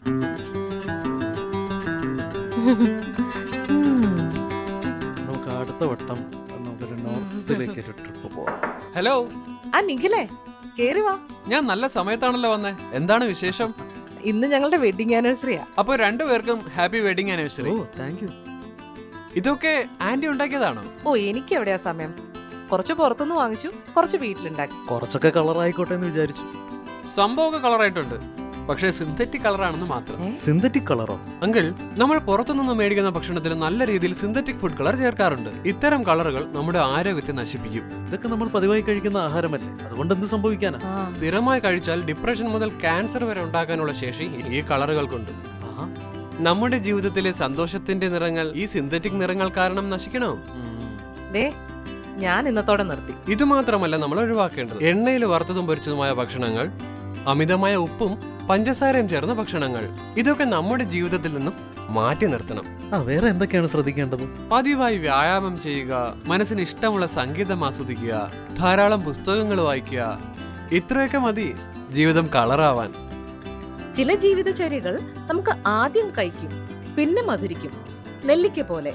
നമുക്ക് അടുത്ത വട്ടം നമുക്കൊരു നോർത്തിലേക്ക് ഒരു ട്രിപ്പ് പോവാം. ഹലോ, ആ നിഖിലേ, കേറി വാ. ഞാൻ നല്ല സമയത്താണല്ലോ വന്നേ. എന്താണ് വിശേഷം? ഇന്ന് ഞങ്ങളുടെ വെഡിങ് ആനിവേഴ്സറിയാ. അപ്പൊ രണ്ടുപേർക്കും ഹാപ്പി വെഡിങ് ആനിവേഴ്സറി. ഓ താങ്ക് യു. ഇതൊക്കെ ആന്റി ഉണ്ടാക്കിയതാണോ? ഓ, എനിക്ക് എവിടെയാ സമയം. കുറച്ച് പുറത്തുനിന്ന് വാങ്ങിച്ചു, കുറച്ച് വീട്ടിലുണ്ടാക്കി. കുറച്ചൊക്കെ കളർ ആയിക്കോട്ടെ എന്ന് വിചാരിച്ചു. സംഭവമൊക്കെ കളറായിട്ടുണ്ട്, പക്ഷേ സിന്തറ്റിക് കളറാണെന്ന് മാത്രം. സിന്തറ്റിക് കളറോ? അങ്കിൾ, നമ്മൾ പുറത്തുനിന്ന് മേടിക്കുന്ന ഭക്ഷണത്തിൽ നല്ല രീതിയിൽ സിന്തറ്റിക് ഫുഡ് കളർ ചേർക്കാറുണ്ട്. ഇത്തരം കളറുകൾ നമ്മുടെ ആരോഗ്യത്തെ നശിപ്പിക്കും. ഇതൊക്കെ നമ്മൾ പതിവായി കഴിക്കുന്ന ആഹാരമല്ലേ, അതുകൊണ്ട് എന്ത് സംഭവിക്കാനാ? സ്ഥിരമായി കഴിച്ചാൽ ഡിപ്രഷൻ മുതൽ ക്യാൻസർ വരെ ഉണ്ടാക്കാനുള്ള ശേഷി ഈ കളറുകൾക്കുണ്ട്. നമ്മുടെ ജീവിതത്തിലെ സന്തോഷത്തിന്റെ നിറങ്ങൾ ഈ സിന്തറ്റിക് നിറങ്ങൾ കാരണം നശിക്കണോ? ഞാൻ ഇന്നത്തോടെ നിർത്തി. ഇത് മാത്രമല്ല നമ്മൾ ഒഴിവാക്കേണ്ടത് എണ്ണയിൽ വറുത്തതും പൊരിച്ചതുമായ ഭക്ഷണങ്ങൾ, അമിതമായ ഉപ്പും പഞ്ചസാരയും ചേർന്ന ഭക്ഷണങ്ങൾ. ഇതൊക്കെ നമ്മുടെ ജീവിതത്തിൽ നിന്നും മാറ്റി നിർത്തണം. വേറെ എന്തൊക്കെയാണ് ശ്രദ്ധിക്കേണ്ടത്? പതിവായി വ്യായാമം ചെയ്യുക, മനസ്സിന് ഇഷ്ടമുള്ള സംഗീതം ആസ്വദിക്കുക, ധാരാളം പുസ്തകങ്ങൾ വായിക്കുക. ഇത്രയൊക്കെ മതി ജീവിതം കളറാവാൻ. ചില ജീവിതചര്യകൾ നമുക്ക് ആദ്യം കഴിക്കും, പിന്നെ മധുരിക്കും. നെല്ലിക്ക പോലെ